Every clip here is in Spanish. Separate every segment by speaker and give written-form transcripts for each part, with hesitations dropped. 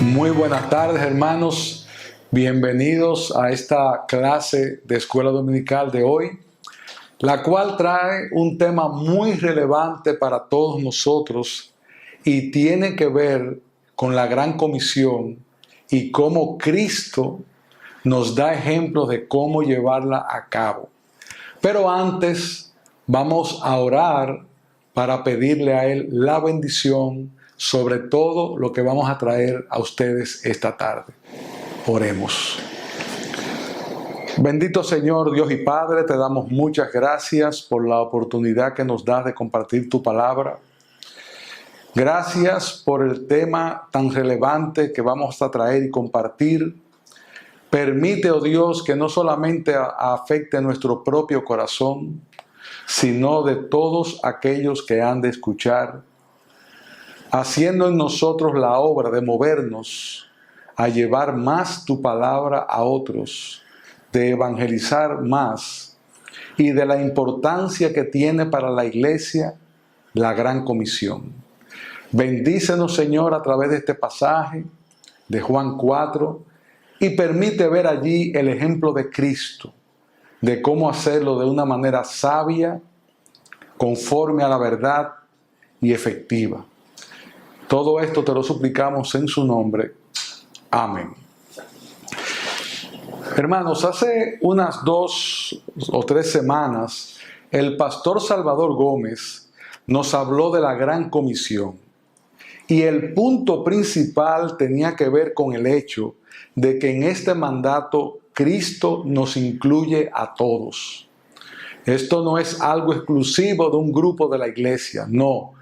Speaker 1: Muy buenas tardes, hermanos. Bienvenidos a esta clase de escuela dominical de hoy, la cual trae un tema muy relevante para todos nosotros y tiene que ver con la gran comisión y cómo Cristo nos da ejemplos de cómo llevarla a cabo. Pero antes vamos a orar para pedirle a Él la bendición sobre todo lo que vamos a traer a ustedes esta tarde. Oremos. Bendito Señor, Dios y Padre, te damos muchas gracias por la oportunidad que nos das de compartir tu palabra. Gracias por el tema tan relevante que vamos a traer y compartir. Permite, oh Dios, que no solamente afecte nuestro propio corazón, sino de todos aquellos que han de escuchar, haciendo en nosotros la obra de movernos a llevar más tu palabra a otros, de evangelizar más y de la importancia que tiene para la iglesia la gran comisión. Bendícenos, Señor, a través de este pasaje de Juan 4 y permite ver allí el ejemplo de Cristo, de cómo hacerlo de una manera sabia, conforme a la verdad y efectiva. Todo esto te lo suplicamos en su nombre. Amén. Hermanos, hace unas 2 o 3 semanas, el pastor Salvador Gómez nos habló de la gran comisión. Y el punto principal tenía que ver con el hecho de que en este mandato Cristo nos incluye a todos. Esto no es algo exclusivo de un grupo de la iglesia, no.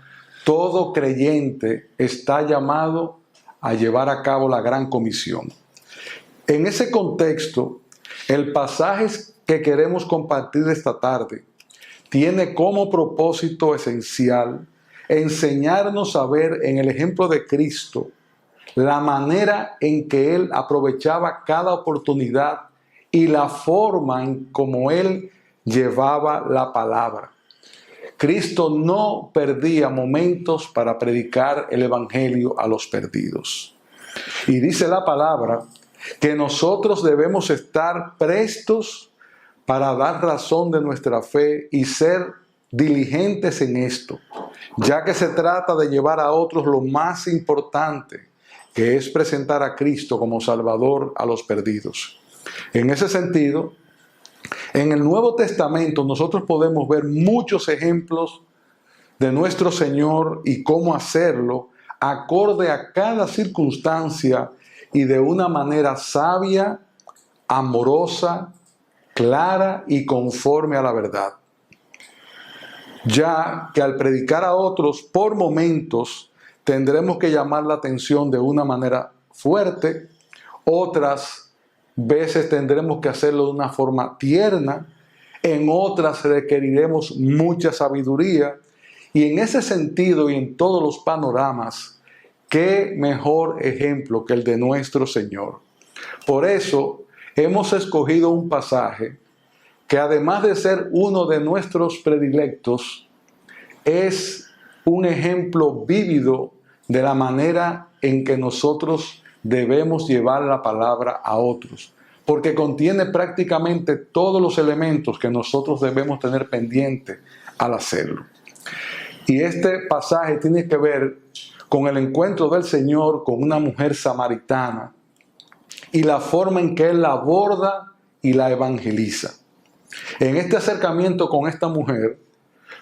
Speaker 1: Todo creyente está llamado a llevar a cabo la gran comisión. En ese contexto, el pasaje que queremos compartir esta tarde tiene como propósito esencial enseñarnos a ver en el ejemplo de Cristo la manera en que Él aprovechaba cada oportunidad y la forma en cómo Él llevaba la palabra. Cristo no perdía momentos para predicar el evangelio a los perdidos. Y dice la palabra que nosotros debemos estar prestos para dar razón de nuestra fe y ser diligentes en esto, ya que se trata de llevar a otros lo más importante, que es presentar a Cristo como Salvador a los perdidos. En ese sentido, en el Nuevo Testamento nosotros podemos ver muchos ejemplos de nuestro Señor y cómo hacerlo acorde a cada circunstancia y de una manera sabia, amorosa, clara y conforme a la verdad. Ya que al predicar a otros por momentos tendremos que llamar la atención de una manera fuerte, otras veces tendremos que hacerlo de una forma tierna, en otras requeriremos mucha sabiduría, y en ese sentido y en todos los panoramas, qué mejor ejemplo que el de nuestro Señor. Por eso hemos escogido un pasaje que, además de ser uno de nuestros predilectos, es un ejemplo vívido de la manera en que nosotros debemos llevar la palabra a otros, porque contiene prácticamente todos los elementos que nosotros debemos tener pendiente al hacerlo. Y este pasaje tiene que ver con el encuentro del Señor con una mujer samaritana y la forma en que Él la aborda y la evangeliza. En este acercamiento con esta mujer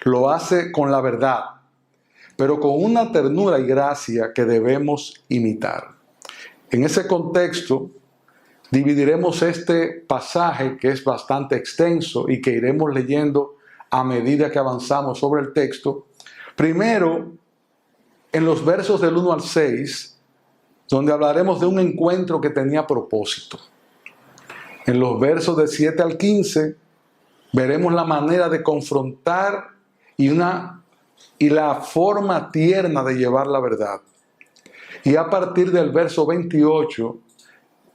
Speaker 1: lo hace con la verdad, pero con una ternura y gracia que debemos imitar. En ese contexto, dividiremos este pasaje que es bastante extenso y que iremos leyendo a medida que avanzamos sobre el texto. Primero, en los versos del 1 al 6, donde hablaremos de un encuentro que tenía propósito. En los versos del 7 al 15, veremos la manera de confrontar y la forma tierna de llevar la verdad. Y a partir del verso 28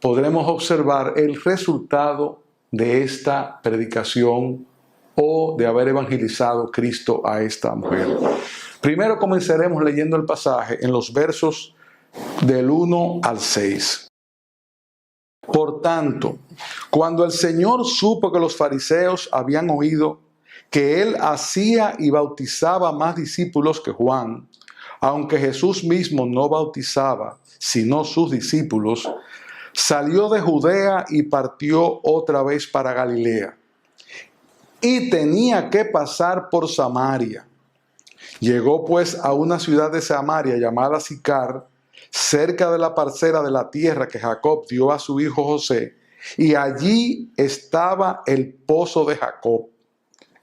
Speaker 1: podremos observar el resultado de esta predicación o de haber evangelizado Cristo a esta mujer. Primero comenzaremos leyendo el pasaje en los versos del 1 al 6. Por tanto, cuando el Señor supo que los fariseos habían oído que él hacía y bautizaba más discípulos que Juan, aunque Jesús mismo no bautizaba, sino sus discípulos, salió de Judea y partió otra vez para Galilea. Y tenía que pasar por Samaria. Llegó pues a una ciudad de Samaria llamada Sicar, cerca de la parcela de la tierra que Jacob dio a su hijo José, y allí estaba el pozo de Jacob.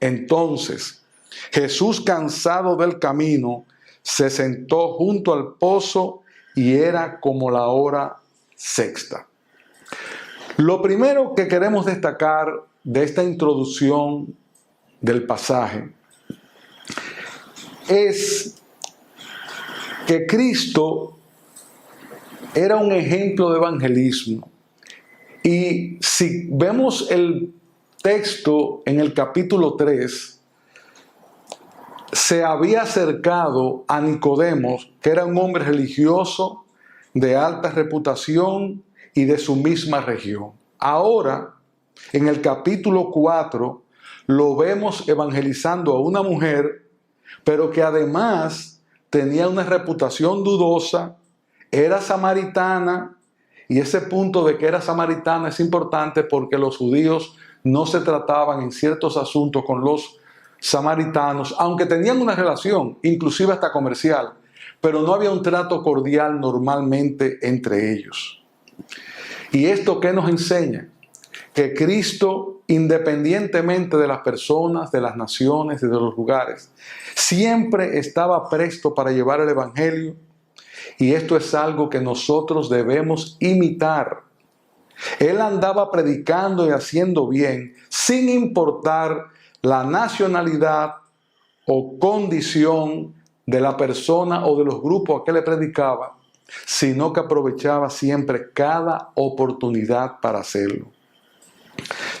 Speaker 1: Entonces Jesús, cansado del camino, se sentó junto al pozo y era como la hora sexta. Lo primero que queremos destacar de esta introducción del pasaje es que Cristo era un ejemplo de evangelismo. Y si vemos el texto en el capítulo 3, se había acercado a Nicodemo, que era un hombre religioso de alta reputación y de su misma región. Ahora, en el capítulo 4, lo vemos evangelizando a una mujer, pero que además tenía una reputación dudosa, era samaritana, y ese punto de que era samaritana es importante porque los judíos no se trataban en ciertos asuntos con los samaritanos, aunque tenían una relación, inclusive hasta comercial, pero no había un trato cordial normalmente entre ellos. ¿Y esto qué nos enseña? Que Cristo, independientemente de las personas, de las naciones y de los lugares, siempre estaba presto para llevar el evangelio, y esto es algo que nosotros debemos imitar. Él andaba predicando y haciendo bien, sin importar la nacionalidad o condición de la persona o de los grupos a que le predicaba, sino que aprovechaba siempre cada oportunidad para hacerlo.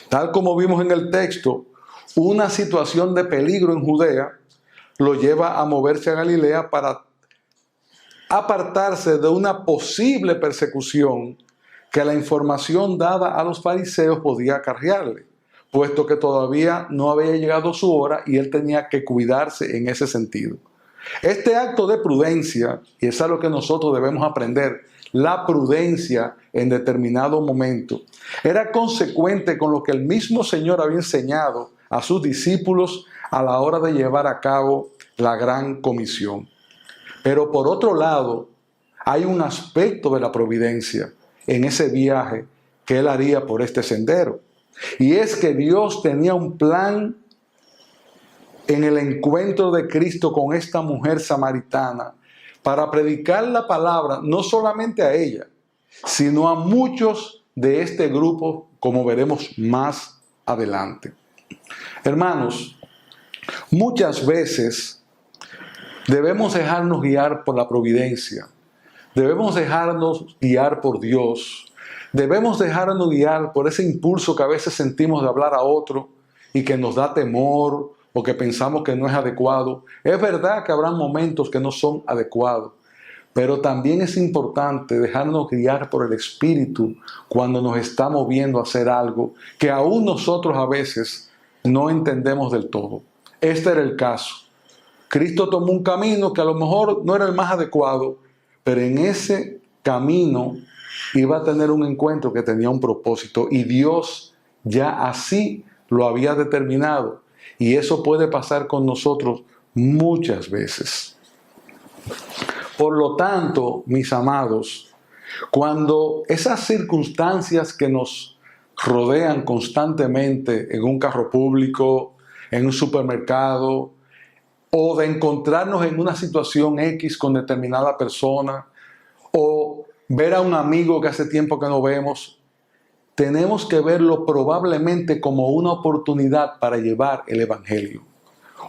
Speaker 1: Tal como vimos en el texto, una situación de peligro en Judea lo lleva a moverse a Galilea para apartarse de una posible persecución que la información dada a los fariseos podía acarrearle, puesto que todavía no había llegado su hora y él tenía que cuidarse en ese sentido. Este acto de prudencia, y es algo que nosotros debemos aprender, la prudencia en determinado momento, era consecuente con lo que el mismo Señor había enseñado a sus discípulos a la hora de llevar a cabo la gran comisión. Pero por otro lado, hay un aspecto de la providencia en ese viaje que él haría por este sendero. Y es que Dios tenía un plan en el encuentro de Cristo con esta mujer samaritana para predicar la palabra no solamente a ella, sino a muchos de este grupo, como veremos más adelante. Hermanos, muchas veces debemos dejarnos guiar por la providencia, debemos dejarnos guiar por Dios, debemos dejarnos guiar por ese impulso que a veces sentimos de hablar a otro y que nos da temor o que pensamos que no es adecuado. Es verdad que habrá momentos que no son adecuados, pero también es importante dejarnos guiar por el Espíritu cuando nos está moviendo a hacer algo que aún nosotros a veces no entendemos del todo. Este era el caso. Cristo tomó un camino que a lo mejor no era el más adecuado, pero en ese camino iba a tener un encuentro que tenía un propósito y Dios ya así lo había determinado. Y eso puede pasar con nosotros muchas veces. Por lo tanto, mis amados, cuando esas circunstancias que nos rodean constantemente en un carro público, en un supermercado, o de encontrarnos en una situación X con determinada persona, o ver a un amigo que hace tiempo que no vemos, tenemos que verlo probablemente como una oportunidad para llevar el evangelio.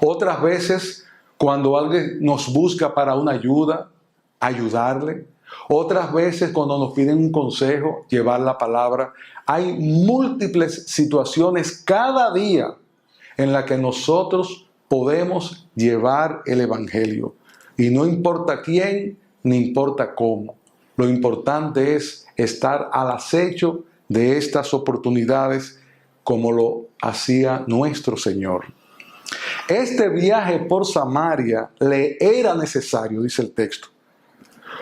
Speaker 1: Otras veces, cuando alguien nos busca para una ayuda, ayudarle. Otras veces, cuando nos piden un consejo, llevar la palabra. Hay múltiples situaciones cada día en las que nosotros podemos llevar el evangelio. Y no importa quién, ni importa cómo. Lo importante es estar al acecho de estas oportunidades como lo hacía nuestro Señor. Este viaje por Samaria le era necesario, dice el texto,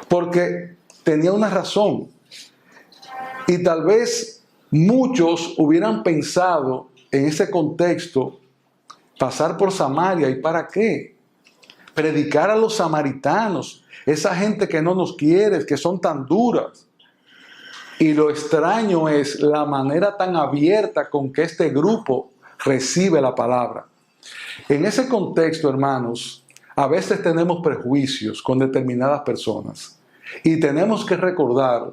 Speaker 1: porque tenía una razón. Y tal vez muchos hubieran pensado en ese contexto, pasar por Samaria, ¿y para qué? Predicar a los samaritanos, esa gente que no nos quiere, que son tan duras. Y lo extraño es la manera tan abierta con que este grupo recibe la palabra. En ese contexto, hermanos, a veces tenemos prejuicios con determinadas personas y tenemos que recordar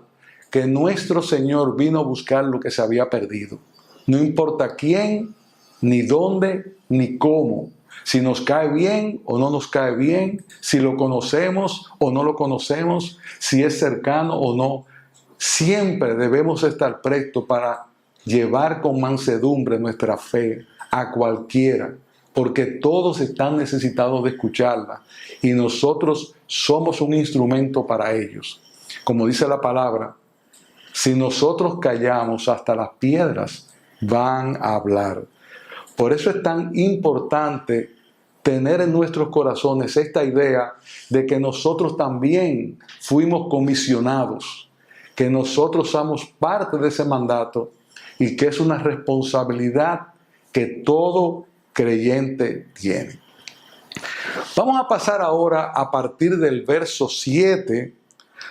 Speaker 1: que nuestro Señor vino a buscar lo que se había perdido. No importa quién, ni dónde, ni cómo. Si nos cae bien o no nos cae bien, si lo conocemos o no lo conocemos, si es cercano o no. Siempre debemos estar prestos para llevar con mansedumbre nuestra fe a cualquiera, porque todos están necesitados de escucharla y nosotros somos un instrumento para ellos. Como dice la palabra, si nosotros callamos, hasta las piedras van a hablar. Por eso es tan importante tener en nuestros corazones esta idea de que nosotros también fuimos comisionados, que nosotros somos parte de ese mandato y que es una responsabilidad que todo creyente tiene. Vamos a pasar ahora a partir del verso 7,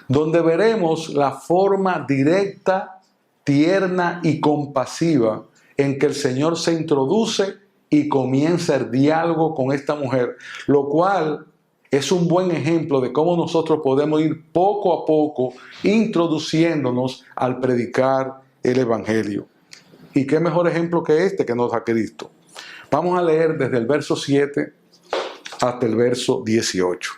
Speaker 1: donde veremos la forma directa, tierna y compasiva en que el Señor se introduce y comienza el diálogo con esta mujer, lo cual es un buen ejemplo de cómo nosotros podemos ir poco a poco introduciéndonos al predicar el Evangelio. ¿Y qué mejor ejemplo que este que nos da Cristo? Vamos a leer desde el verso 7 hasta el verso 18.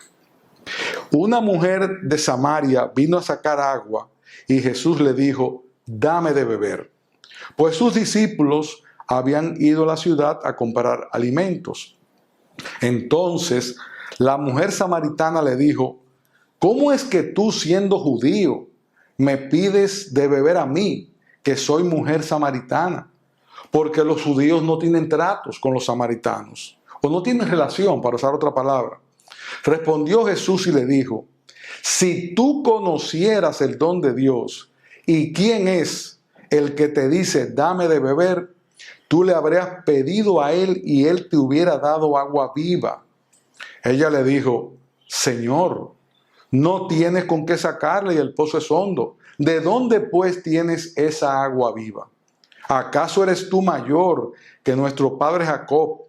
Speaker 1: Una mujer de Samaria vino a sacar agua y Jesús le dijo: dame de beber. Pues sus discípulos habían ido a la ciudad a comprar alimentos. Entonces la mujer samaritana le dijo: ¿cómo es que tú, siendo judío, me pides de beber a mí, que soy mujer samaritana? Porque los judíos no tienen tratos con los samaritanos, o no tienen relación, para usar otra palabra. Respondió Jesús y le dijo: si tú conocieras el don de Dios y quién es el que te dice dame de beber, tú le habrías pedido a él y él te hubiera dado agua viva. Ella le dijo: Señor, no tienes con qué sacarle y el pozo es hondo. ¿De dónde pues tienes esa agua viva? ¿Acaso eres tú mayor que nuestro padre Jacob,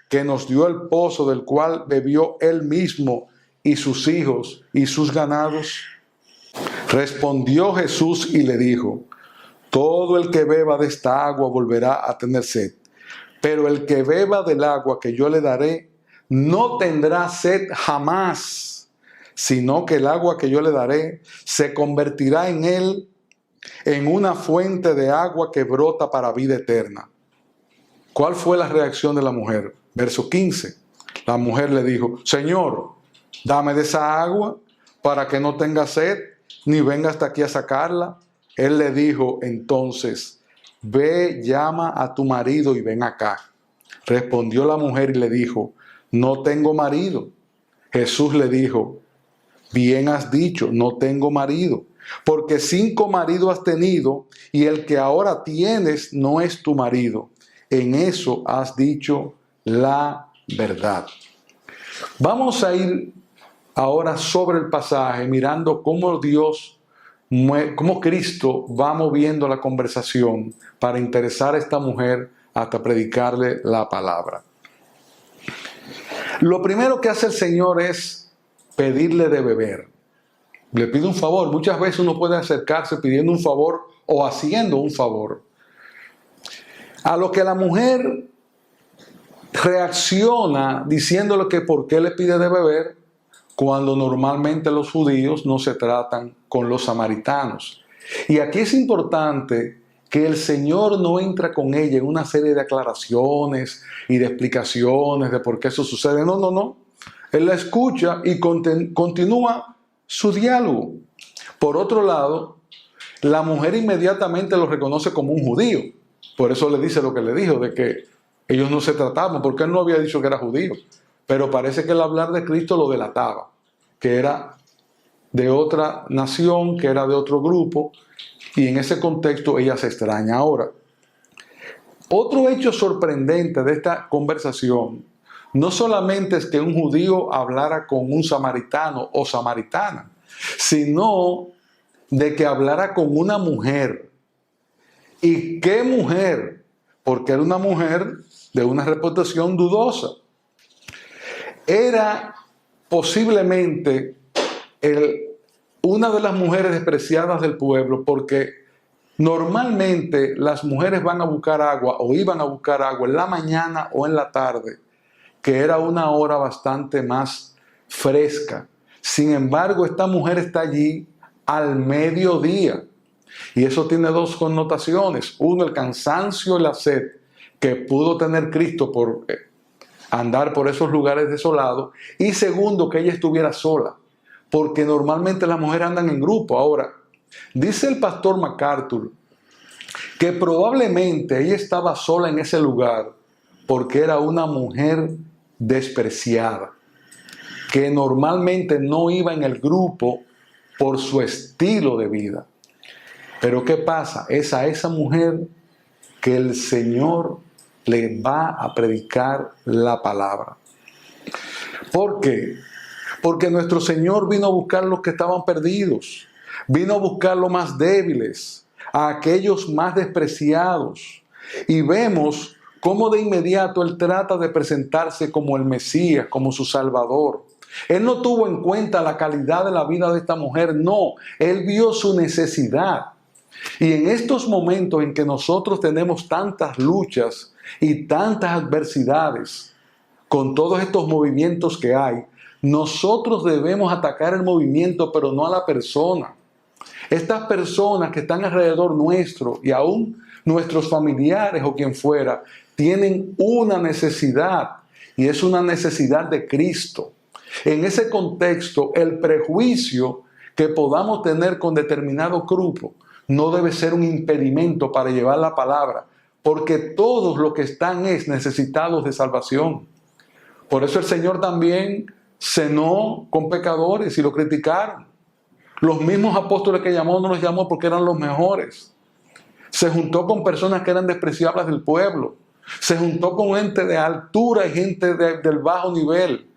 Speaker 1: que nos dio el pozo del cual bebió él mismo y sus hijos y sus ganados? Respondió Jesús y le dijo: todo el que beba de esta agua volverá a tener sed, pero el que beba del agua que yo le daré no tendrá sed jamás, sino que el agua que yo le daré se convertirá en él en una fuente de agua que brota para vida eterna. ¿Cuál fue la reacción de la mujer? Verso 15. La mujer le dijo: Señor, dame de esa agua para que no tenga sed, ni venga hasta aquí a sacarla. Él le dijo entonces: ve, llama a tu marido y ven acá. Respondió la mujer y le dijo: no tengo marido. Jesús le dijo: bien has dicho, no tengo marido, porque 5 maridos has tenido y el que ahora tienes no es tu marido. En eso has dicho la verdad. Vamos a ir ahora sobre el pasaje mirando cómo cómo Cristo va moviendo la conversación para interesar a esta mujer hasta predicarle la palabra. Lo primero que hace el Señor es pedirle de beber. Le pide un favor. Muchas veces uno puede acercarse pidiendo un favor o haciendo un favor. A lo que la mujer reacciona diciéndole que por qué le pide de beber, cuando normalmente los judíos no se tratan con los samaritanos. Y aquí es importante que el Señor no entra con ella en una serie de aclaraciones y de explicaciones de por qué eso sucede. No. Él la escucha y continúa su diálogo. Por otro lado, la mujer inmediatamente lo reconoce como un judío. Por eso le dice lo que le dijo, de que ellos no se trataban, porque él no había dicho que era judío. Pero parece que el hablar de Cristo lo delataba, que era de otra nación, que era de otro grupo, y en ese contexto ella se extraña. Ahora, otro hecho sorprendente de esta conversación no solamente es que un judío hablara con un samaritano o samaritana, sino de que hablara con una mujer. ¿Y qué mujer? Porque era una mujer de una reputación dudosa. Era posiblemente una de las mujeres despreciadas del pueblo, porque normalmente las mujeres van a buscar agua o iban a buscar agua en la mañana o en la tarde, que era una hora bastante más fresca. Sin embargo, esta mujer está allí al mediodía. Y eso tiene dos connotaciones. Uno, el cansancio y la sed que pudo tener Cristo por andar por esos lugares desolados. Y segundo, que ella estuviera sola, porque normalmente las mujeres andan en grupo. Ahora, dice el pastor MacArthur que probablemente ella estaba sola en ese lugar porque era una mujer despreciada, que normalmente no iba en el grupo por su estilo de vida. Pero ¿qué pasa? Es a esa mujer que el Señor le va a predicar la palabra. ¿Por qué? Porque nuestro Señor vino a buscar a los que estaban perdidos, vino a buscar a los más débiles, a aquellos más despreciados. Y vemos cómo de inmediato Él trata de presentarse como el Mesías, como su Salvador. Él no tuvo en cuenta la calidad de la vida de esta mujer, no. Él vio su necesidad. Y en estos momentos en que nosotros tenemos tantas luchas y tantas adversidades, con todos estos movimientos que hay, nosotros debemos atacar el movimiento, pero no a la persona. Estas personas que están alrededor nuestro y aún nuestros familiares o quien fuera, tienen una necesidad, y es una necesidad de Cristo. En ese contexto, el prejuicio que podamos tener con determinado grupo no debe ser un impedimento para llevar la palabra, porque todos los que están necesitados de salvación. Por eso el Señor también cenó con pecadores y lo criticaron. Los mismos apóstoles que llamó no los llamó porque eran los mejores. Se juntó con personas que eran despreciables del pueblo. Se juntó con gente de altura y gente del bajo nivel.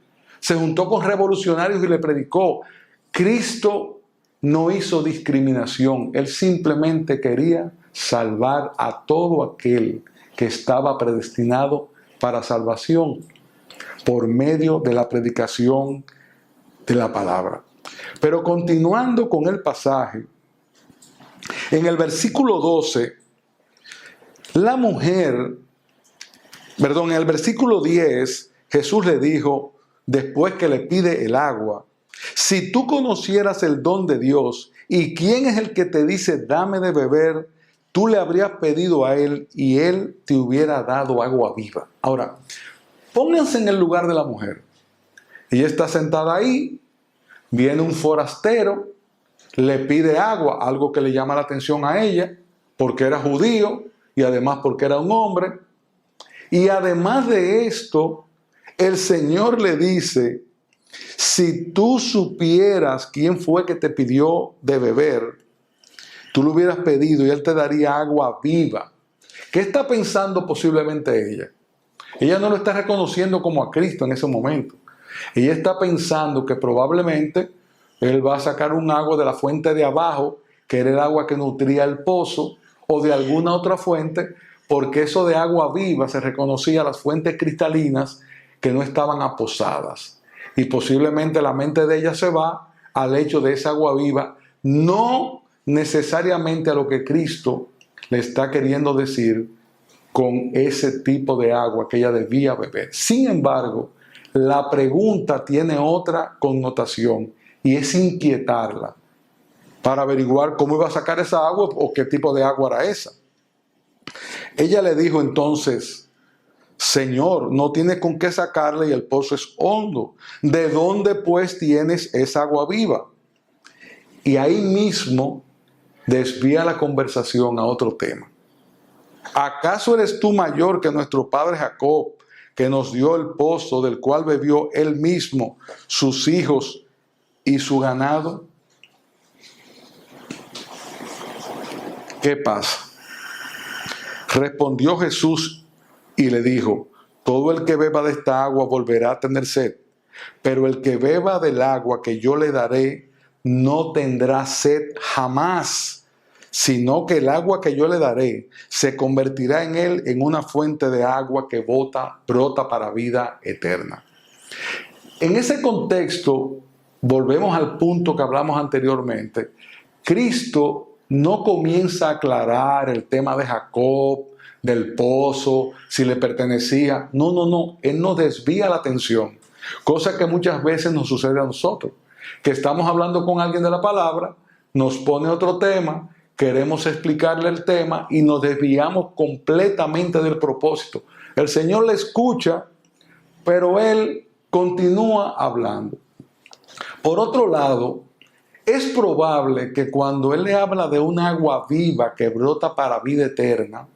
Speaker 1: Se juntó con revolucionarios y le predicó. Cristo no hizo discriminación. Él simplemente quería salvar a todo aquel que estaba predestinado para salvación por medio de la predicación de la palabra. Pero continuando con el pasaje, en el versículo 12, en el versículo 10, Jesús le dijo, después que le pide el agua, si tú conocieras el don de Dios y quién es el que te dice dame de beber, tú le habrías pedido a él y él te hubiera dado agua viva. Ahora, pónganse en el lugar de la mujer. Ella está sentada ahí, viene un forastero, le pide agua, algo que le llama la atención a ella, porque era judío y además porque era un hombre. Y además de esto, el Señor le dice, si tú supieras quién fue que te pidió de beber, tú lo hubieras pedido y él te daría agua viva. ¿Qué está pensando posiblemente ella? Ella no lo está reconociendo como a Cristo en ese momento. Ella está pensando que probablemente él va a sacar un agua de la fuente de abajo, que era el agua que nutría el pozo, o de alguna otra fuente, porque eso de agua viva se reconocía a las fuentes cristalinas que no estaban aposadas. Y posiblemente la mente de ella se va al hecho de esa agua viva, no necesariamente a lo que Cristo le está queriendo decir con ese tipo de agua que ella debía beber. Sin embargo, la pregunta tiene otra connotación y es inquietarla para averiguar cómo iba a sacar esa agua o qué tipo de agua era esa. Ella le dijo entonces, Señor, no tienes con qué sacarle y el pozo es hondo. ¿De dónde pues tienes esa agua viva? y ahí mismo desvía la conversación a otro tema. ¿Acaso eres tú mayor que nuestro padre Jacob, que nos dio el pozo del cual bebió él mismo, sus hijos y su ganado? ¿Qué pasa? Respondió Jesús y le dijo: todo el que beba de esta agua volverá a tener sed, pero el que beba del agua que yo le daré no tendrá sed jamás, sino que el agua que yo le daré se convertirá en él en una fuente de agua que brota para vida eterna. En ese contexto, volvemos al punto que hablamos anteriormente. Cristo no comienza a aclarar el tema de Jacob, del pozo, si le pertenecía. No. Él nos desvía la atención. Cosa que muchas veces nos sucede a nosotros. Que estamos hablando con alguien de la palabra, nos pone otro tema, queremos explicarle el tema y nos desviamos completamente del propósito. El Señor le escucha, pero Él continúa hablando. Por otro lado, es probable que cuando Él le habla de un agua viva que brota para vida eterna,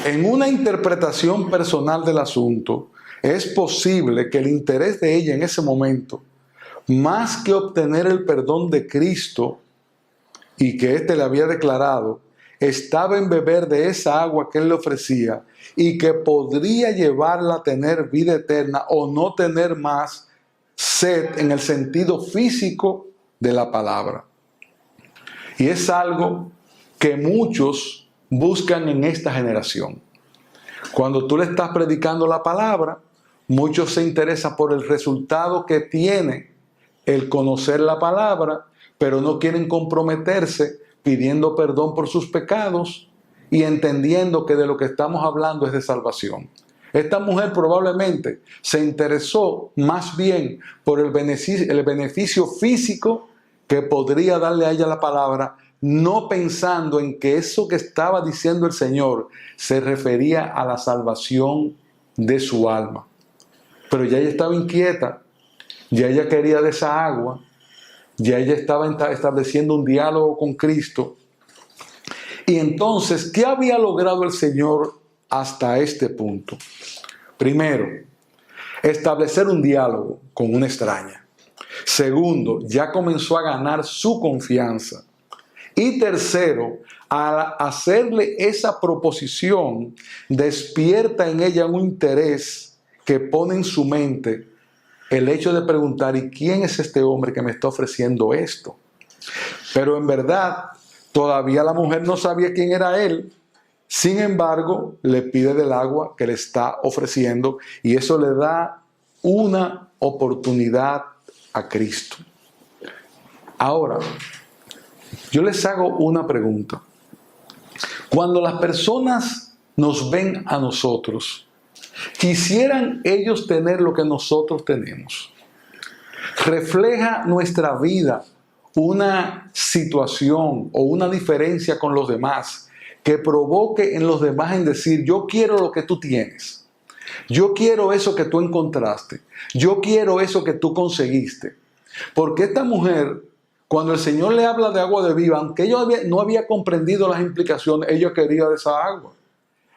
Speaker 1: en una interpretación personal del asunto, es posible que el interés de ella en ese momento, más que obtener el perdón de Cristo y que éste le había declarado, estaba en beber de esa agua que él le ofrecía y que podría llevarla a tener vida eterna o no tener más sed en el sentido físico de la palabra. Y es algo que muchos buscan en esta generación. Cuando tú le estás predicando la palabra, muchos se interesan por el resultado que tiene el conocer la palabra, pero no quieren comprometerse pidiendo perdón por sus pecados y entendiendo que de lo que estamos hablando es de salvación. Esta mujer probablemente se interesó más bien por el beneficio físico que podría darle a ella la palabra, no pensando en que eso que estaba diciendo el Señor se refería a la salvación de su alma. Pero ya ella estaba inquieta, ya ella quería de esa agua, ya ella estaba estableciendo un diálogo con Cristo. Y entonces, ¿qué había logrado el Señor hasta este punto? Primero, establecer un diálogo con una extraña. Segundo, ya comenzó a ganar su confianza. Y tercero, al hacerle esa proposición, despierta en ella un interés que pone en su mente el hecho de preguntar: ¿y quién es este hombre que me está ofreciendo esto? Pero en verdad, todavía la mujer no sabía quién era él. Sin embargo, le pide del agua que le está ofreciendo y eso le da una oportunidad a Cristo. Ahora, yo les hago una pregunta. Cuando las personas nos ven a nosotros, ¿quisieran ellos tener lo que nosotros tenemos? ¿Refleja nuestra vida una situación o una diferencia con los demás que provoque en los demás en decir: yo quiero lo que tú tienes, yo quiero eso que tú encontraste, yo quiero eso que tú conseguiste? Porque esta mujer, cuando el Señor le habla de agua de vida, aunque ella no había comprendido las implicaciones, ella quería de esa agua.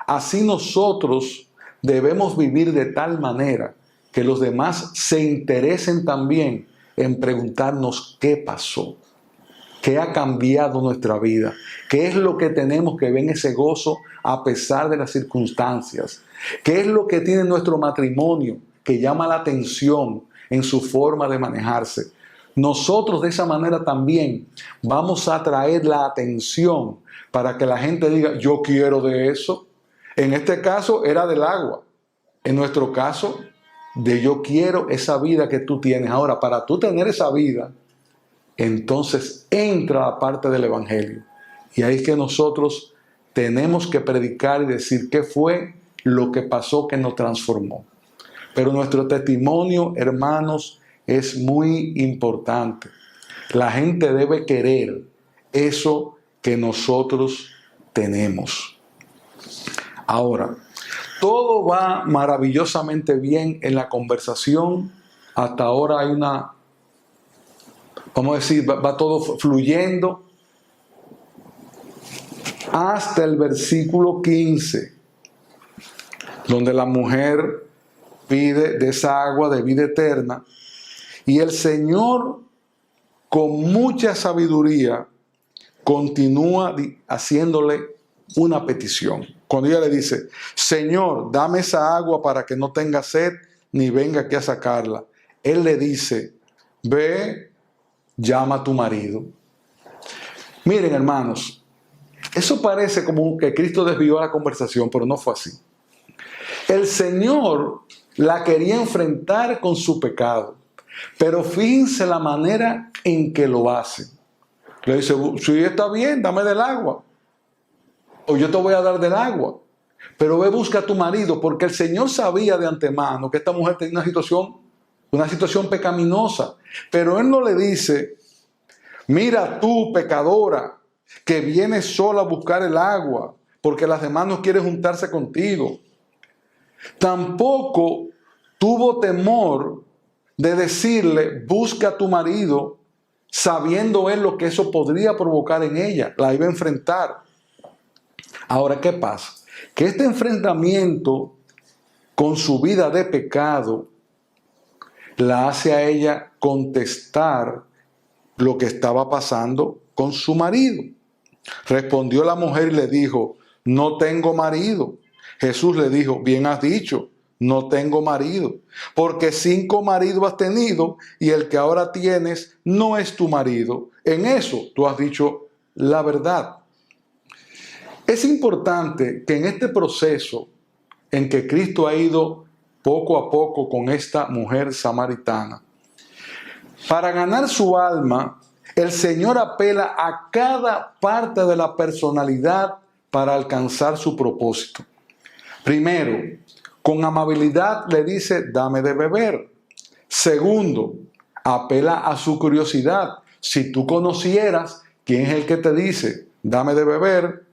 Speaker 1: Así nosotros debemos vivir de tal manera que los demás se interesen también en preguntarnos qué pasó, qué ha cambiado nuestra vida, qué es lo que tenemos que ver en ese gozo a pesar de las circunstancias, qué es lo que tiene nuestro matrimonio que llama la atención en su forma de manejarse. Nosotros de esa manera también vamos a atraer la atención para que la gente diga: yo quiero de eso. En este caso era del agua. En nuestro caso, de yo quiero esa vida que tú tienes. Ahora, para tú tener esa vida, entonces entra la parte del Evangelio. Y ahí es que nosotros tenemos que predicar y decir qué fue lo que pasó que nos transformó. Pero nuestro testimonio, hermanos, es muy importante. La gente debe querer eso que nosotros tenemos. Ahora, todo va maravillosamente bien en la conversación. Hasta ahora hay una vamos a decir, va todo fluyendo, hasta el versículo 15, donde la mujer pide de esa agua de vida eterna, y el Señor, con mucha sabiduría, continúa haciéndole una petición. Cuando ella le dice, Señor, dame esa agua para que no tenga sed, ni venga aquí a sacarla. Él le dice, ve, llama a tu marido. Miren, hermanos, eso parece como que Cristo desvió la conversación, pero no fue así. El Señor la quería enfrentar con su pecado, pero fíjense la manera en que lo hace. Le dice, si está bien, dame del agua, o yo te voy a dar del agua, pero ve, busca a tu marido, porque el Señor sabía de antemano que esta mujer tenía una situación pecaminosa, pero Él no le dice, mira tú, pecadora, que vienes sola a buscar el agua, porque las demás no quieren juntarse contigo. Tampoco tuvo temor de decirle, busca a tu marido, sabiendo él lo que eso podría provocar en ella. La iba a enfrentar. Ahora, ¿qué pasa? Que este enfrentamiento con su vida de pecado la hace a ella contestar lo que estaba pasando con su marido. Respondió la mujer y le dijo, no tengo marido. Jesús le dijo, bien has dicho, no tengo marido, porque 5 maridos has tenido y el que ahora tienes no es tu marido. En eso tú has dicho la verdad. Es importante que en este proceso en que Cristo ha ido poco a poco con esta mujer samaritana, para ganar su alma, el Señor apela a cada parte de la personalidad para alcanzar su propósito. Primero, con amabilidad le dice, dame de beber. Segundo, apela a su curiosidad. Si tú conocieras quién es el que te dice, dame de beber.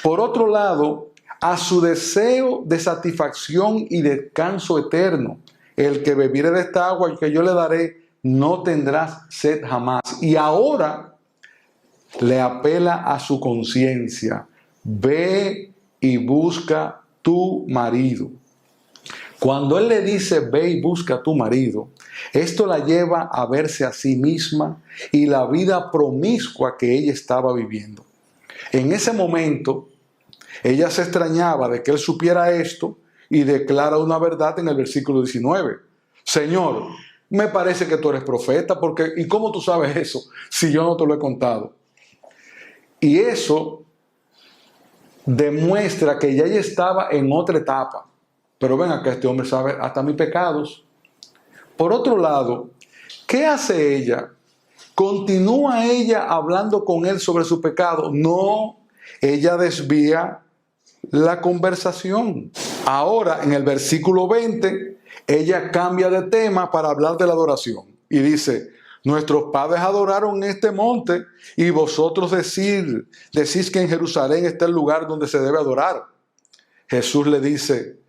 Speaker 1: Por otro lado, a su deseo de satisfacción y descanso eterno. El que bebiere de esta agua que yo le daré, no tendrás sed jamás. Y ahora le apela a su conciencia. Ve y busca tu marido. Cuando él le dice, ve y busca a tu marido, esto la lleva a verse a sí misma y la vida promiscua que ella estaba viviendo. En ese momento, ella se extrañaba de que él supiera esto y declara una verdad en el versículo 19. Señor, me parece que tú eres profeta, porque ¿y cómo tú sabes eso si yo no te lo he contado? Y eso demuestra que ya ella estaba en otra etapa. Pero ven acá, este hombre sabe hasta mis pecados. Por otro lado, ¿qué hace ella? ¿Continúa ella hablando con él sobre su pecado? No, ella desvía la conversación. Ahora, en el versículo 20, ella cambia de tema para hablar de la adoración. Y dice, nuestros padres adoraron en este monte y vosotros decís que en Jerusalén está el lugar donde se debe adorar. Jesús le dice,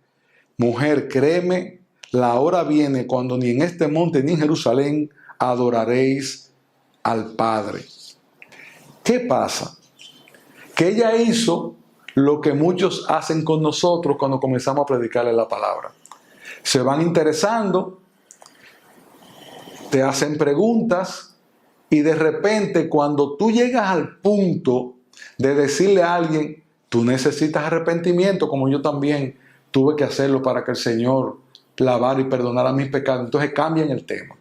Speaker 1: mujer, créeme, la hora viene cuando ni en este monte ni en Jerusalén adoraréis al Padre. ¿Qué pasa? Que ella hizo lo que muchos hacen con nosotros cuando comenzamos a predicarle la palabra. Se van interesando, te hacen preguntas y de repente cuando tú llegas al punto de decirle a alguien, tú necesitas arrepentimiento, como yo también tuve que hacerlo para que el Señor lavara y perdonara mis pecados, entonces cambian el tema.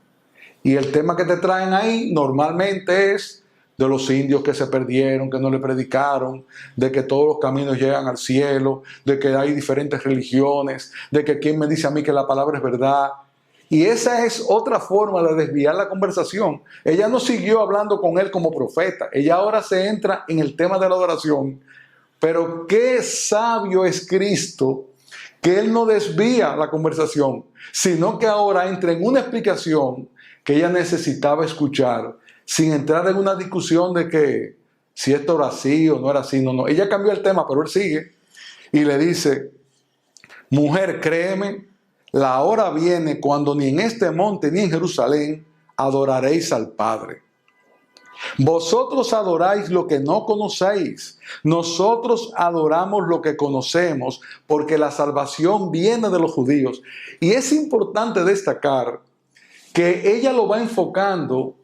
Speaker 1: Y el tema que te traen ahí normalmente es de los indios que se perdieron, que no le predicaron, de que todos los caminos llegan al cielo, de que hay diferentes religiones, de que quién me dice a mí que la palabra es verdad. Y esa es otra forma de desviar la conversación. Ella no siguió hablando con él como profeta. Ella ahora se entra en el tema de la adoración. Pero qué sabio es Cristo, que él no desvía la conversación, sino que ahora entra en una explicación que ella necesitaba escuchar, sin entrar en una discusión de que si esto era así o no era así. No. Ella cambió el tema, pero él sigue y le dice, mujer, créeme, la hora viene cuando ni en este monte ni en Jerusalén adoraréis al Padre. Vosotros adoráis lo que no conocéis. Nosotros adoramos lo que conocemos, porque la salvación viene de los judíos. Y es importante destacar que ella lo va enfocando,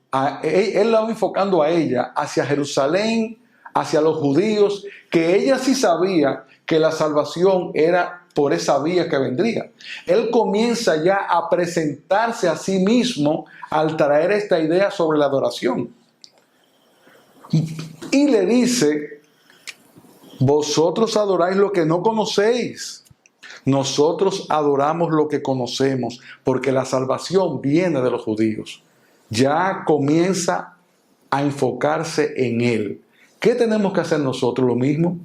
Speaker 1: él la va enfocando a ella hacia Jerusalén, hacia los judíos, que ella sí sabía que la salvación era por esa vía que vendría. Él comienza ya a presentarse a sí mismo al traer esta idea sobre la adoración. Y le dice, vosotros adoráis lo que no conocéis. Nosotros adoramos lo que conocemos, porque la salvación viene de los judíos. Ya comienza a enfocarse en él. ¿Qué tenemos que hacer nosotros? Lo mismo.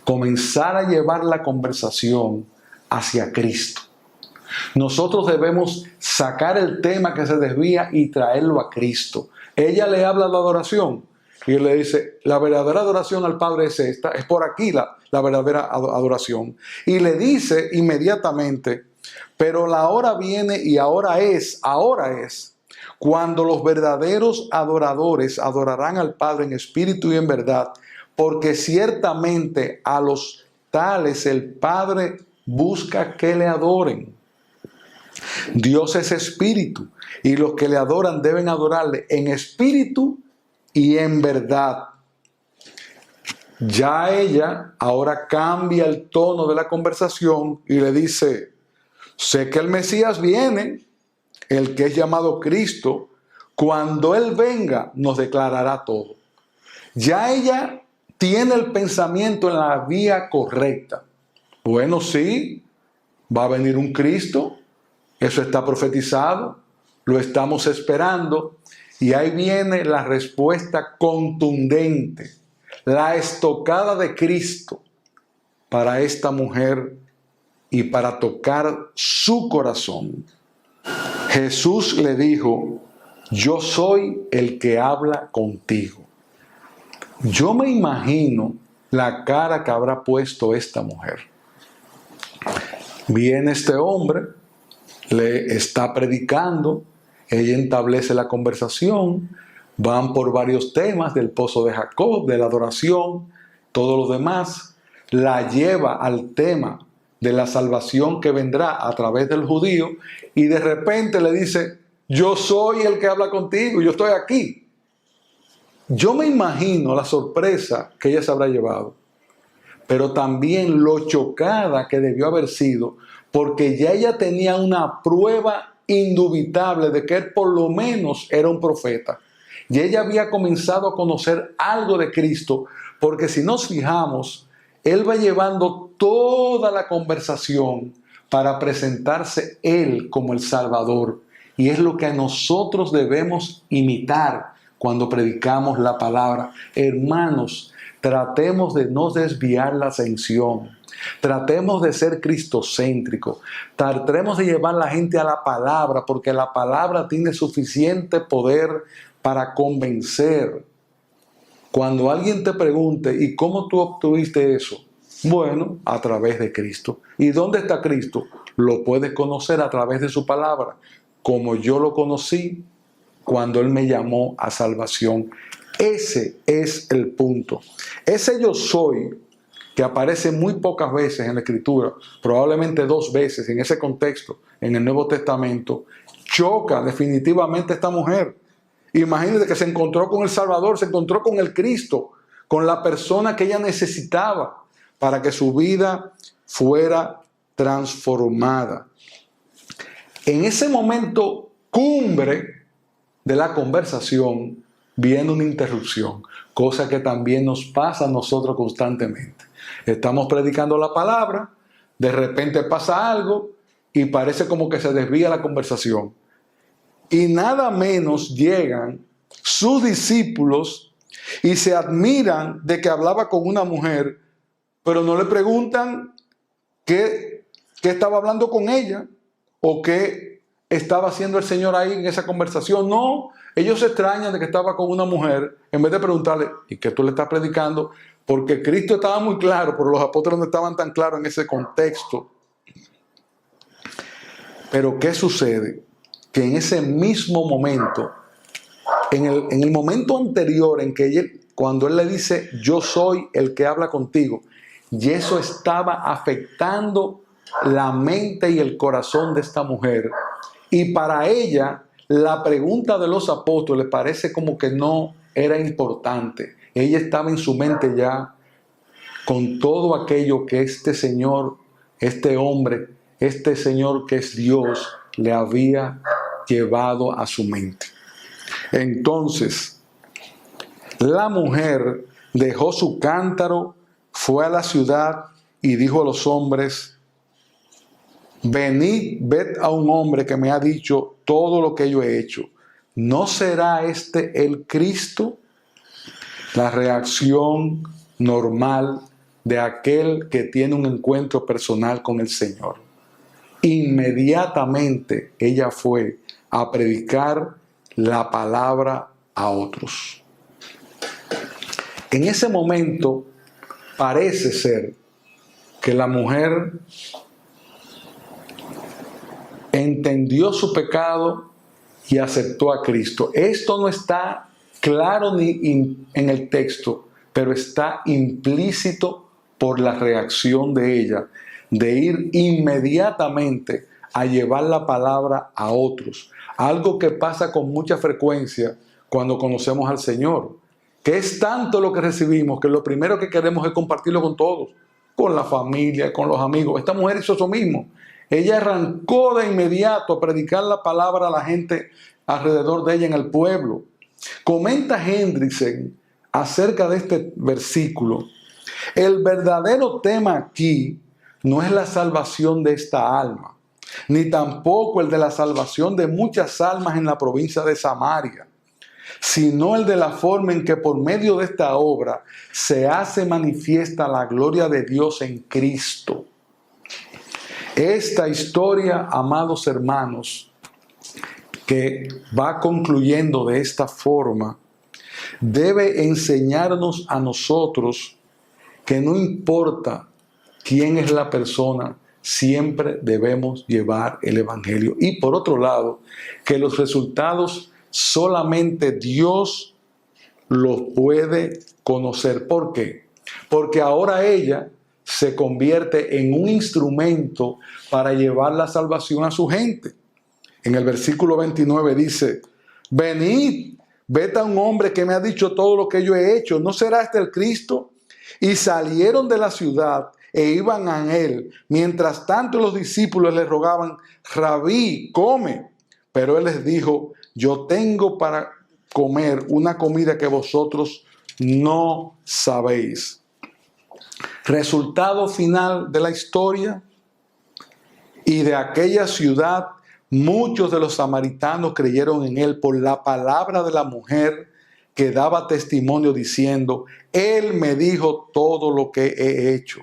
Speaker 1: Comenzar a llevar la conversación hacia Cristo. Nosotros debemos sacar el tema que se desvía y traerlo a Cristo. Ella le habla de la adoración y él le dice, la verdadera adoración al Padre es esta, es por aquí la verdadera adoración. Y le dice inmediatamente, pero la hora viene y ahora es, cuando los verdaderos adoradores adorarán al Padre en espíritu y en verdad, porque ciertamente a los tales el Padre busca que le adoren. Dios es espíritu y los que le adoran deben adorarle en espíritu y en verdad. Ya ella ahora cambia el tono de la conversación y le dice, sé que el Mesías viene, el que es llamado Cristo, cuando Él venga nos declarará todo. Ya ella tiene el pensamiento en la vía correcta. Bueno, sí, va a venir un Cristo, eso está profetizado, lo estamos esperando, y ahí viene la respuesta contundente, la estocada de Cristo para esta mujer y para tocar su corazón. Jesús le dijo, yo soy el que habla contigo. Yo me imagino la cara que habrá puesto esta mujer. Viene este hombre, le está predicando, ella establece la conversación, van por varios temas del pozo de Jacob, de la adoración, todo lo demás, la lleva al tema de la salvación que vendrá a través del judío y de repente le dice, yo soy el que habla contigo, yo estoy aquí. Yo me imagino la sorpresa que ella se habrá llevado, pero también lo chocada que debió haber sido, porque ya ella tenía una prueba indubitable de que él por lo menos era un profeta. Y ella había comenzado a conocer algo de Cristo, porque si nos fijamos, él va llevando toda la conversación para presentarse él como el Salvador. Y es lo que a nosotros debemos imitar cuando predicamos la palabra. Hermanos, tratemos de no desviar la atención. Tratemos de ser cristocéntricos. Tratemos de llevar a la gente a la palabra, porque la palabra tiene suficiente poder para convencer. Cuando alguien te pregunte, ¿y cómo tú obtuviste eso? Bueno, a través de Cristo. ¿Y dónde está Cristo? Lo puedes conocer a través de su palabra, como yo lo conocí cuando Él me llamó a salvación. Ese es el punto. Ese yo soy, que aparece muy pocas veces en la Escritura, probablemente 2 veces en ese contexto, en el Nuevo Testamento, choca definitivamente a esta mujer. Imagínate que se encontró con el Salvador, se encontró con el Cristo, con la persona que ella necesitaba para que su vida fuera transformada. En ese momento cumbre de la conversación viene una interrupción, cosa que también nos pasa a nosotros constantemente. Estamos predicando la palabra, de repente pasa algo y parece como que se desvía la conversación. Y nada menos llegan sus discípulos y se admiran de que hablaba con una mujer, pero no le preguntan qué estaba hablando con ella o qué estaba haciendo el Señor ahí en esa conversación. No, ellos se extrañan de que estaba con una mujer, en vez de preguntarle, ¿y qué tú le estás predicando? Porque Cristo estaba muy claro, pero los apóstoles no estaban tan claros en ese contexto. Pero ¿qué sucede? que en ese mismo momento, en el momento anterior en que cuando él le dice, yo soy el que habla contigo, y eso estaba afectando la mente y el corazón de esta mujer. Y para ella, la pregunta de los apóstoles parece como que no era importante. Ella estaba en su mente ya con todo aquello que este Señor, este hombre, este Señor que es Dios, le había llevado a su mente. Entonces, la mujer dejó su cántaro, fue a la ciudad y dijo a los hombres, venid, ved a un hombre que me ha dicho todo lo que yo he hecho. ¿No será este el Cristo? La reacción normal de aquel que tiene un encuentro personal con el Señor. Inmediatamente ella fue a predicar la palabra a otros. En ese momento parece ser que la mujer entendió su pecado y aceptó a Cristo. Esto no está claro ni en el texto, pero está implícito por la reacción de ella, de ir inmediatamente a llevar la palabra a otros. Algo que pasa con mucha frecuencia cuando conocemos al Señor, que es tanto lo que recibimos que lo primero que queremos es compartirlo con todos, con la familia, con los amigos. Esta mujer hizo eso mismo. Ella arrancó de inmediato a predicar la palabra a la gente alrededor de ella en el pueblo. Comenta Hendrickson acerca de este versículo. El verdadero tema aquí no es la salvación de esta alma, ni tampoco el de la salvación de muchas almas en la provincia de Samaria, sino el de la forma en que por medio de esta obra se hace manifiesta la gloria de Dios en Cristo. Esta historia, amados hermanos, que va concluyendo de esta forma, debe enseñarnos a nosotros que no importa quién es la persona, siempre debemos llevar el Evangelio. Y por otro lado, que los resultados solamente Dios los puede conocer. ¿Por qué? Porque ahora ella se convierte en un instrumento para llevar la salvación a su gente. En el versículo 29 dice, venid, ved a un hombre que me ha dicho todo lo que yo he hecho, ¿no será este el Cristo? Y salieron de la ciudad e iban a él. Mientras tanto los discípulos le rogaban, Rabí, come. Pero él les dijo, yo tengo para comer una comida que vosotros no sabéis. Resultado final de la historia, y de aquella ciudad muchos de los samaritanos creyeron en él por la palabra de la mujer que daba testimonio diciendo, él me dijo todo lo que he hecho.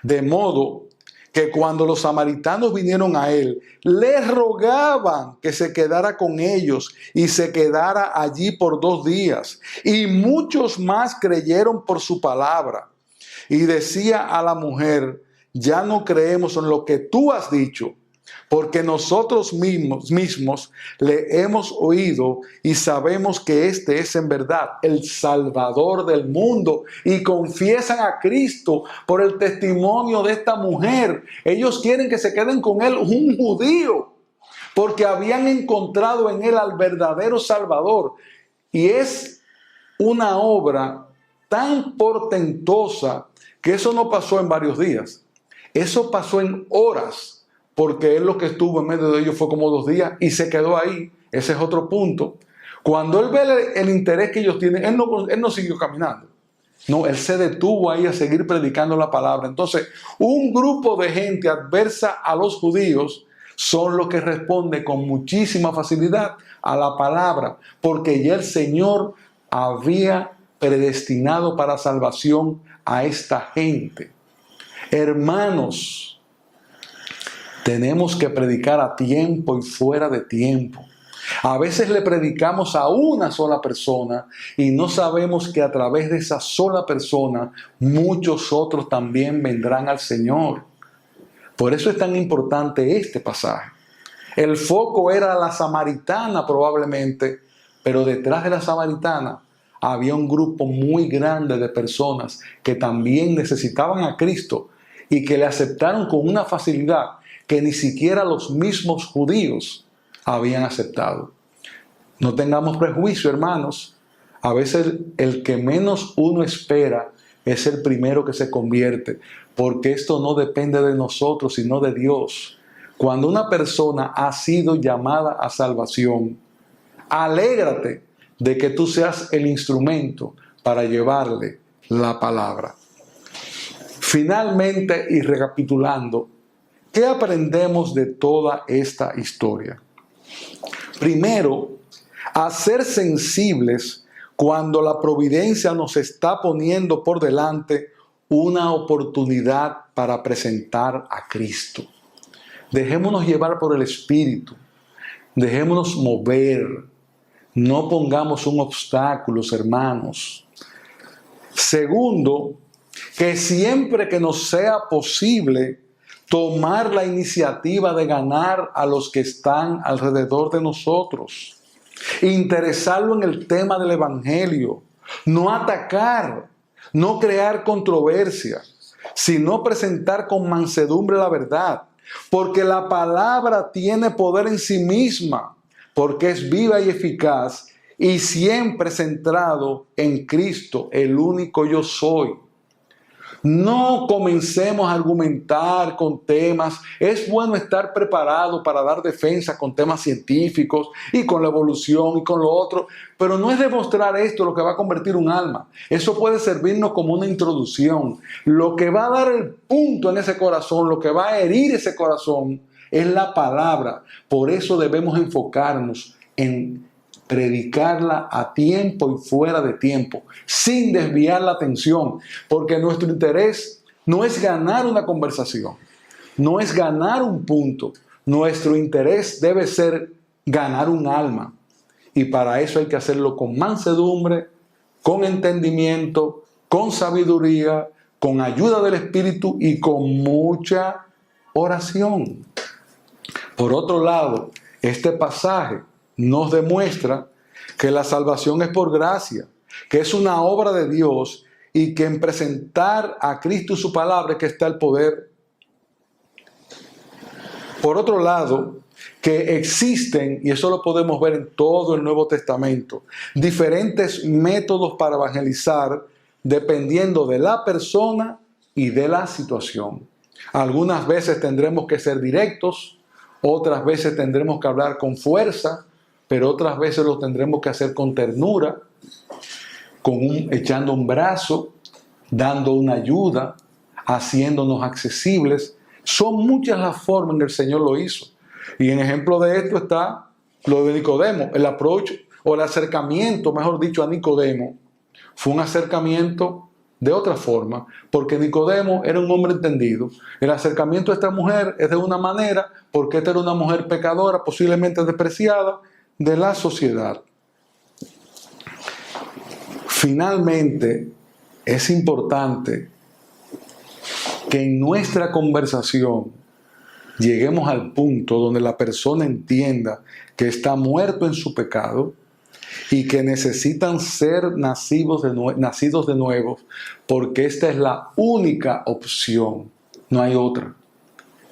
Speaker 1: De modo que cuando los samaritanos vinieron a él, le rogaban que se quedara con ellos y se quedara allí por 2 días. Y muchos más creyeron por su palabra. Y decía a la mujer, ya no creemos en lo que tú has dicho, porque nosotros mismos le hemos oído y sabemos que este es en verdad el Salvador del mundo. Y confiesan a Cristo por el testimonio de esta mujer. Ellos quieren que se queden con él un judío, porque habían encontrado en él al verdadero Salvador. Y es una obra tan portentosa que eso no pasó en varios días. Eso pasó en horas, porque él lo que estuvo en medio de ellos fue como 2 días y se quedó ahí. Ese es otro punto. Cuando él ve el interés que ellos tienen, él no siguió caminando. No, él se detuvo ahí a seguir predicando la palabra. Entonces, un grupo de gente adversa a los judíos son los que responden con muchísima facilidad a la palabra, porque ya el Señor había predestinado para salvación a esta gente. Hermanos, tenemos que predicar a tiempo y fuera de tiempo. A veces le predicamos a una sola persona y no sabemos que a través de esa sola persona muchos otros también vendrán al Señor. Por eso es tan importante este pasaje. El foco era la samaritana probablemente, pero detrás de la samaritana había un grupo muy grande de personas que también necesitaban a Cristo y que le aceptaron con una facilidad que ni siquiera los mismos judíos habían aceptado. No tengamos prejuicio, hermanos. A veces el que menos uno espera es el primero que se convierte, porque esto no depende de nosotros, sino de Dios. Cuando una persona ha sido llamada a salvación, alégrate de que tú seas el instrumento para llevarle la palabra. Finalmente, y recapitulando, ¿qué aprendemos de toda esta historia? Primero, a ser sensibles cuando la providencia nos está poniendo por delante una oportunidad para presentar a Cristo. Dejémonos llevar por el Espíritu, dejémonos mover, no pongamos un obstáculo, hermanos. Segundo, que siempre que nos sea posible tomar la iniciativa de ganar a los que están alrededor de nosotros. Interesarlo en el tema del Evangelio. No atacar, no crear controversia, sino presentar con mansedumbre la verdad. Porque la palabra tiene poder en sí misma, porque es viva y eficaz y siempre centrado en Cristo, el único yo soy. No comencemos a argumentar con temas. Es bueno estar preparado para dar defensa con temas científicos y con la evolución y con lo otro, pero no es demostrar esto lo que va a convertir un alma. Eso puede servirnos como una introducción. Lo que va a dar el punto en ese corazón, lo que va a herir ese corazón, es la palabra. Por eso debemos enfocarnos en predicarla a tiempo y fuera de tiempo, sin desviar la atención, porque nuestro interés no es ganar una conversación, no es ganar un punto. Nuestro interés debe ser ganar un alma, y para eso hay que hacerlo con mansedumbre, con entendimiento, con sabiduría, con ayuda del Espíritu y con mucha oración. Por otro lado, este pasaje nos demuestra que la salvación es por gracia, que es una obra de Dios y que en presentar a Cristo y su palabra es que está el poder. Por otro lado, que existen, y eso lo podemos ver en todo el Nuevo Testamento, diferentes métodos para evangelizar dependiendo de la persona y de la situación. Algunas veces tendremos que ser directos, otras veces tendremos que hablar con fuerza, pero otras veces lo tendremos que hacer con ternura, echando un brazo, dando una ayuda, haciéndonos accesibles. Son muchas las formas en que el Señor lo hizo. Y en ejemplo de esto está lo de Nicodemo. El approach o el acercamiento, mejor dicho, a Nicodemo fue un acercamiento de otra forma, porque Nicodemo era un hombre entendido. El acercamiento a esta mujer es de una manera, porque esta era una mujer pecadora, posiblemente despreciada de la sociedad. Finalmente, es importante que en nuestra conversación lleguemos al punto donde la persona entienda que está muerto en su pecado y que necesitan ser nacidos de nuevo, porque esta es la única opción, no hay otra.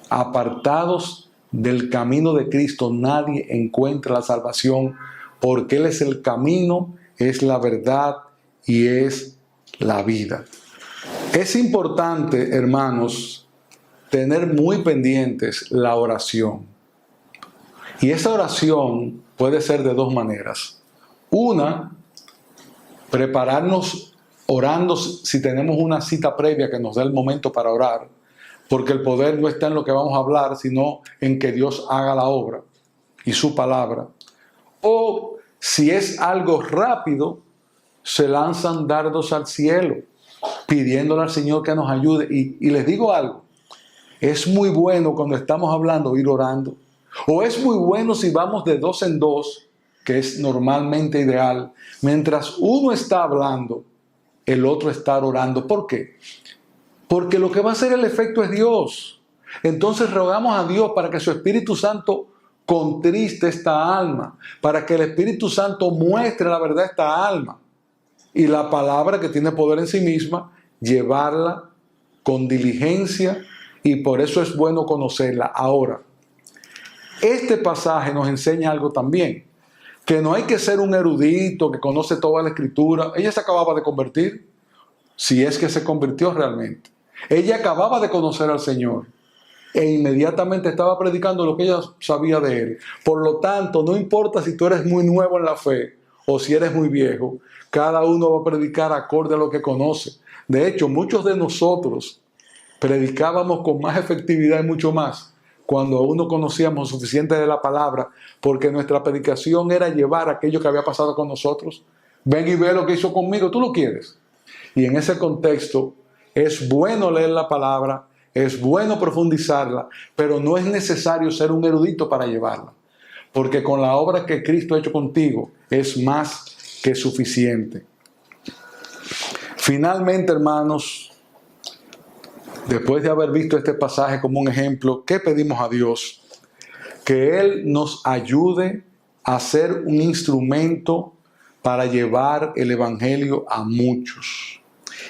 Speaker 1: Apartados del camino de Cristo, nadie encuentra la salvación, porque Él es el camino, es la verdad y es la vida. Es importante, hermanos, tener muy pendientes la oración. Y esa oración puede ser de dos maneras. Una, prepararnos orando si tenemos una cita previa que nos dé el momento para orar, porque el poder no está en lo que vamos a hablar, sino en que Dios haga la obra y su palabra. O si es algo rápido, se lanzan dardos al cielo, pidiéndole al Señor que nos ayude. Y les digo algo, es muy bueno cuando estamos hablando ir orando. O es muy bueno si vamos de dos en dos, que es normalmente ideal. Mientras uno está hablando, el otro está orando. ¿Por qué? Porque lo que va a hacer el efecto es Dios. Entonces rogamos a Dios para que su Espíritu Santo contriste esta alma, para que el Espíritu Santo muestre la verdad a esta alma. Y la palabra, que tiene poder en sí misma, llevarla con diligencia, y por eso es bueno conocerla. Ahora, este pasaje nos enseña algo también, que no hay que ser un erudito que conoce toda la Escritura. Ella se acababa de convertir, si es que se convirtió realmente. Ella acababa de conocer al Señor e inmediatamente estaba predicando lo que ella sabía de Él. Por lo tanto, no importa si tú eres muy nuevo en la fe o si eres muy viejo, cada uno va a predicar acorde a lo que conoce. De hecho, muchos de nosotros predicábamos con más efectividad y mucho más cuando aún no conocíamos suficiente de la palabra, porque nuestra predicación era llevar aquello que había pasado con nosotros. Ven y ve lo que hizo conmigo, tú lo quieres. Y en ese contexto es bueno leer la palabra, es bueno profundizarla, pero no es necesario ser un erudito para llevarla, porque con la obra que Cristo ha hecho contigo es más que suficiente. Finalmente, hermanos, después de haber visto este pasaje como un ejemplo, ¿qué pedimos a Dios? Que Él nos ayude a ser un instrumento para llevar el Evangelio a muchos,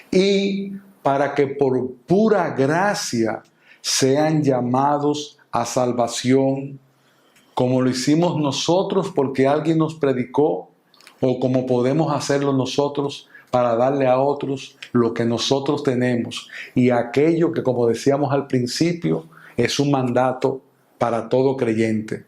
Speaker 1: y para que por pura gracia sean llamados a salvación, como lo hicimos nosotros porque alguien nos predicó, o como podemos hacerlo nosotros para darle a otros lo que nosotros tenemos, y aquello que, como decíamos al principio, es un mandato para todo creyente: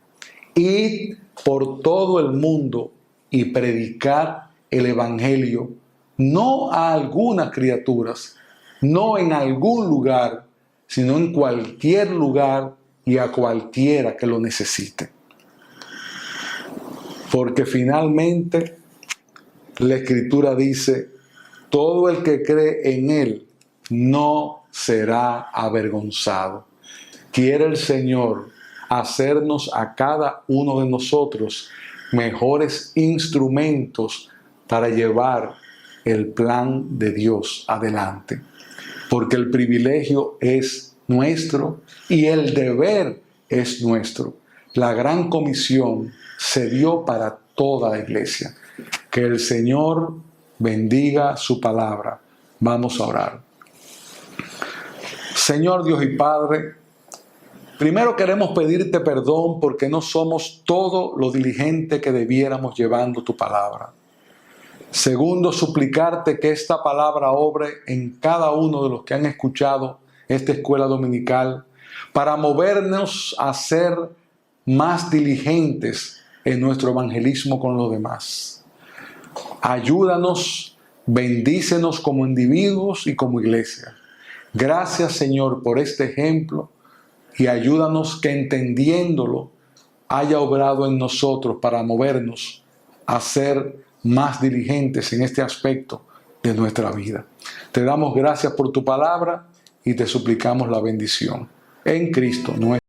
Speaker 1: id por todo el mundo y predicar el Evangelio, no a algunas criaturas, no en algún lugar, sino en cualquier lugar y a cualquiera que lo necesite. Porque finalmente la Escritura dice: todo el que cree en Él no será avergonzado. Quiere el Señor hacernos a cada uno de nosotros mejores instrumentos para llevar el plan de Dios adelante. Porque el privilegio es nuestro y el deber es nuestro. La gran comisión se dio para toda la iglesia. Que el Señor bendiga su palabra. Vamos a orar. Señor Dios y Padre, primero queremos pedirte perdón porque no somos todo lo diligente que debiéramos llevando tu palabra. Segundo, suplicarte que esta palabra obre en cada uno de los que han escuchado esta escuela dominical, para movernos a ser más diligentes en nuestro evangelismo con los demás. Ayúdanos, bendícenos como individuos y como iglesia. Gracias, Señor, por este ejemplo, y ayúdanos que, entendiéndolo, haya obrado en nosotros para movernos a ser más diligentes en este aspecto de nuestra vida. Te damos gracias por tu palabra y te suplicamos la bendición en Cristo nuestro